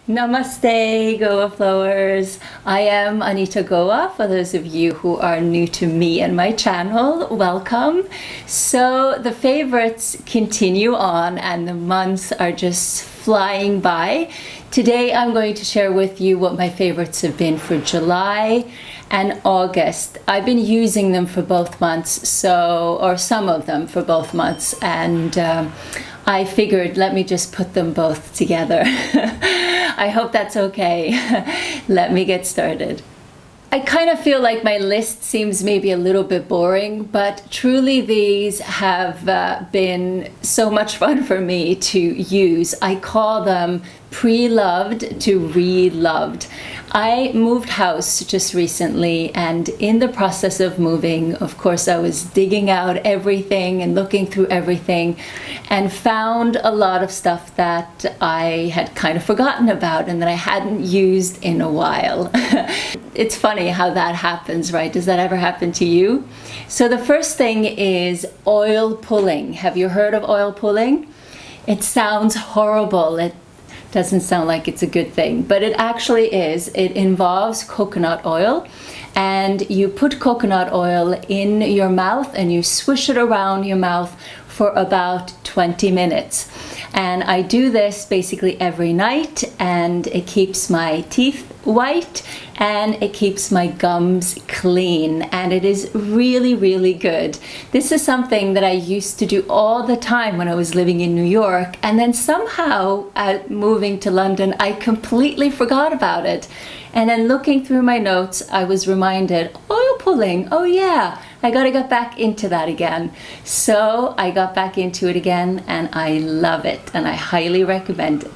Namaste, Goa flowers. I am Anita Goa. For those of you who are new to me and my channel, welcome. So the favorites continue on and the months are just flying by. Today I'm going to share with you what my favorites have been for July and August. I've been using them for both months, or some of them for both months, and I figured let me just put them both together. I hope that's okay. Let me get started. I kind of feel like my list seems maybe a little bit boring, but truly these have been so much fun for me to use. I call them pre-loved to re-loved. I moved house just recently, and in the process of moving, of course, I was digging out everything and looking through everything and found a lot of stuff that I had kind of forgotten about and that I hadn't used in a while. It's funny how that happens, right? Does that ever happen to you? So the first thing is oil pulling. Have you heard of oil pulling? It sounds horrible. It doesn't sound like it's a good thing, but it actually is. It involves coconut oil, and you put coconut oil in your mouth and you swish it around your mouth for about 20 minutes. And I do this basically every night, and it keeps my teeth white and it keeps my gums clean, and it is really, really good. This is something that I used to do all the time when I was living in New York, and then somehow moving to London I completely forgot about it. And then looking through my notes, I was reminded, oil pulling, oh yeah, I gotta get back into that again. So I got back into it again, and I love it, and I highly recommend it.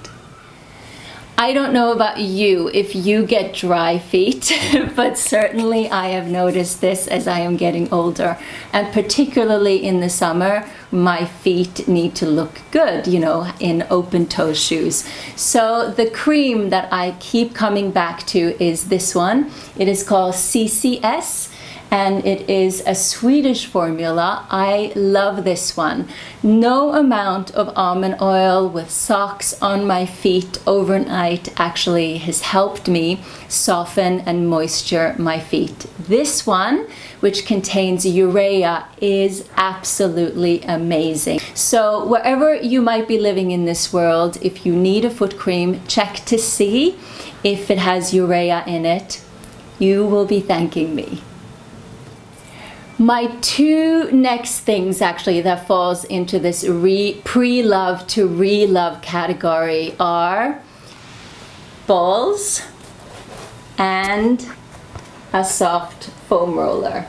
I don't know about you if you get dry feet, but certainly I have noticed this as I am getting older, and particularly in the summer, my feet need to look good, in open-toe shoes. So the cream that I keep coming back to is this one. It is called CCS. And it is a Swedish formula. I love this one. No amount of almond oil with socks on my feet overnight actually has helped me soften and moisture my feet. This one, which contains urea, is absolutely amazing. So wherever you might be living in this world, if you need a foot cream, check to see if it has urea in it. You will be thanking me. My two next things actually that falls into this pre-love to re-love category are balls and a soft foam roller.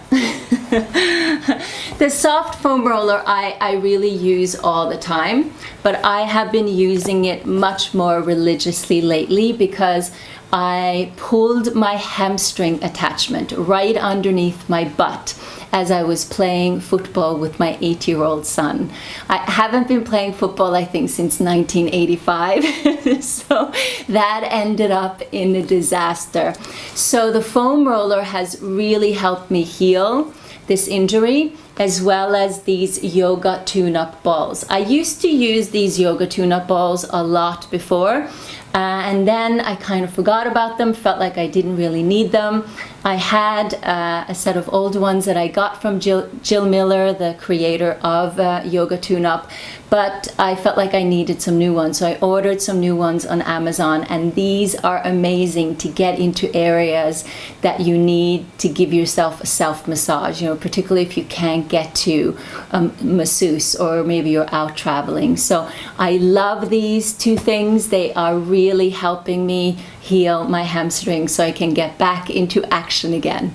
The soft foam roller I really use all the time, but I have been using it much more religiously lately because I pulled my hamstring attachment right underneath my butt as I was playing football with my 8-year-old son. I haven't been playing football, I think, since 1985, so that ended up in a disaster. So the foam roller has really helped me heal this injury, as well as these yoga tune-up balls. I used to use these yoga tune-up balls a lot before, and then I kind of forgot about them, felt like I didn't really need them. I had a set of old ones that I got from Jill Miller, the creator of Yoga Tune-Up, but I felt like I needed some new ones, so I ordered some new ones on Amazon, and these are amazing to get into areas that you need to give yourself a self-massage, particularly if you can't get to a masseuse or maybe you're out traveling. So I love these two things. They are really helping me heal my hamstrings so I can get back into action again.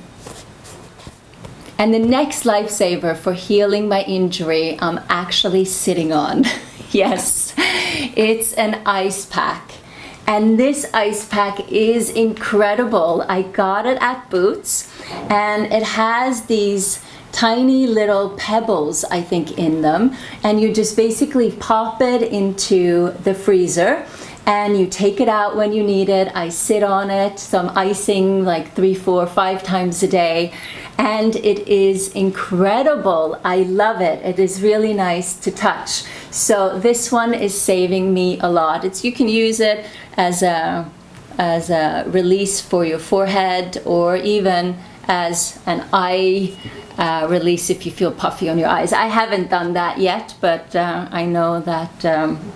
And the next lifesaver for healing my injury, I'm actually sitting on. Yes, it's an ice pack. And this ice pack is incredible. I got it at Boots, and it has these tiny little pebbles, I think, in them. And you just basically pop it into the freezer and you take it out when you need it. I sit on it, so I'm icing like 3, 4, 5 times a day, and it is incredible. I love it. It is really nice to touch. So this one is saving me a lot. You can use it as a as a release for your forehead, or even as an eye release if you feel puffy on your eyes. I haven't done that yet, but I know that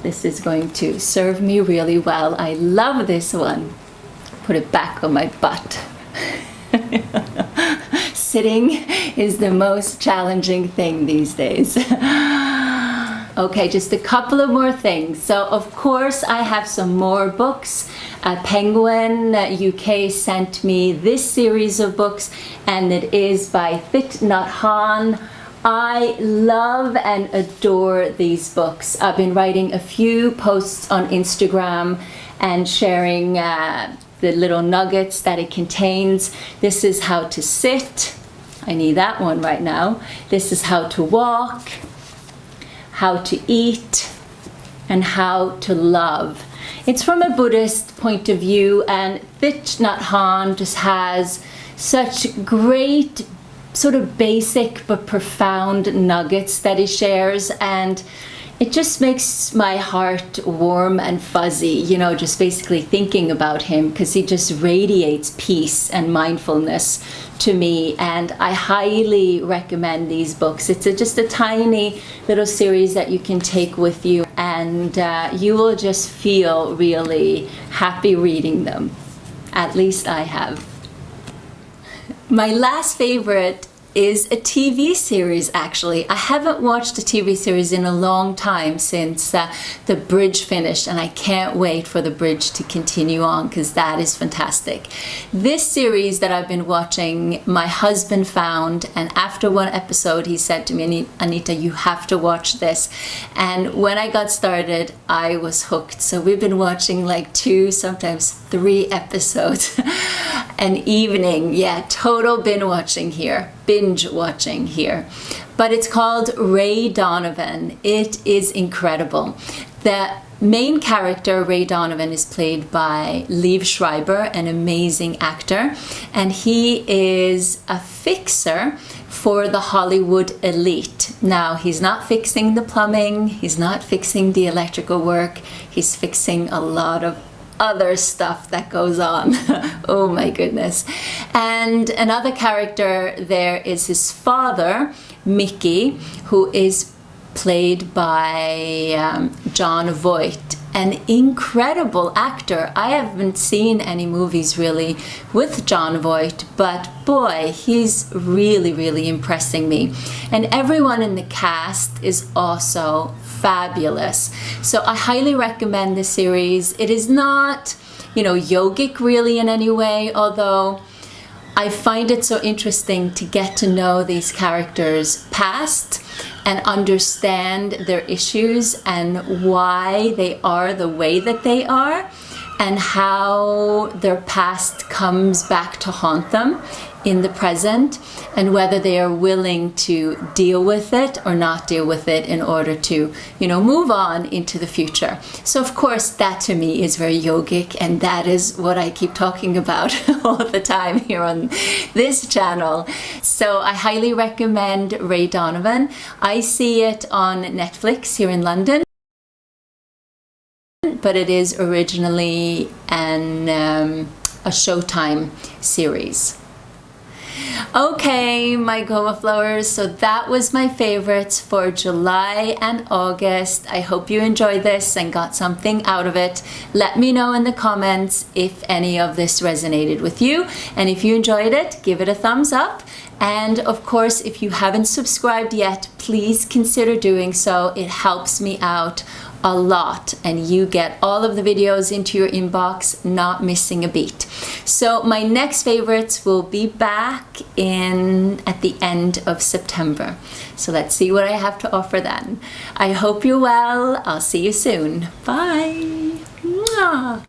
this is going to serve me really well. I love this one. Put it back on my butt. Sitting is the most challenging thing these days. Okay, just a couple of more things. So of course I have some more books. Penguin UK sent me this series of books, and it is by Thich Nhat Hanh. I love and adore these books. I've been writing a few posts on Instagram and sharing the little nuggets that it contains. This is how to sit. I need that one right now. This is how to walk, how to eat, and how to love. It's from a Buddhist point of view, and Thich Nhat Hanh just has such great sort of basic but profound nuggets that he shares, and it just makes my heart warm and fuzzy, you know, just basically thinking about him, because he just radiates peace and mindfulness to me, and I highly recommend these books. It's just a tiny little series that you can take with you, and you will just feel really happy reading them. At least I have. My last favorite is a TV series, actually. I haven't watched a TV series in a long time since The Bridge finished, and I can't wait for The Bridge to continue on, because that is fantastic. This series that I've been watching, my husband found, and after one episode he said to me, Anita, you have to watch this. And when I got started, I was hooked. So we've been watching like 2, sometimes 3 episodes an evening. Yeah, total binge watching here. But it's called Ray Donovan. It is incredible. The main character, Ray Donovan, is played by Liev Schreiber, an amazing actor, and he is a fixer for the Hollywood elite. Now, he's not fixing the plumbing, he's not fixing the electrical work, he's fixing a lot of other stuff that goes on. Oh my goodness. And another character there is his father, Mickey, who is played by Jon Voight, an incredible actor. I haven't seen any movies really with Jon Voight, but boy, he's really, really impressing me. And everyone in the cast is also fabulous. So I highly recommend this series. It is not, you know, yogic really in any way, although I find it so interesting to get to know these characters' past and understand their issues and why they are the way that they are, and how their past comes back to haunt them in the present, and whether they are willing to deal with it or not deal with it in order to, you know, move on into the future. So of course that to me is very yogic, and that is what I keep talking about all the time here on this channel. So I highly recommend Ray Donovan. I see it on Netflix here in London, but it is originally a Showtime series. Okay, my Goa flowers, so that was my favorites for July and August. I hope you enjoyed this and got something out of it. Let me know in the comments if any of this resonated with you, and if you enjoyed it, give it a thumbs up. And of course, if you haven't subscribed yet, please consider doing so. It helps me out a lot, and you get all of the videos into your inbox, not missing a beat. So my next favorites will be back at the end of September. So let's see what I have to offer then. I hope you're well. I'll see you soon. Bye. Mwah.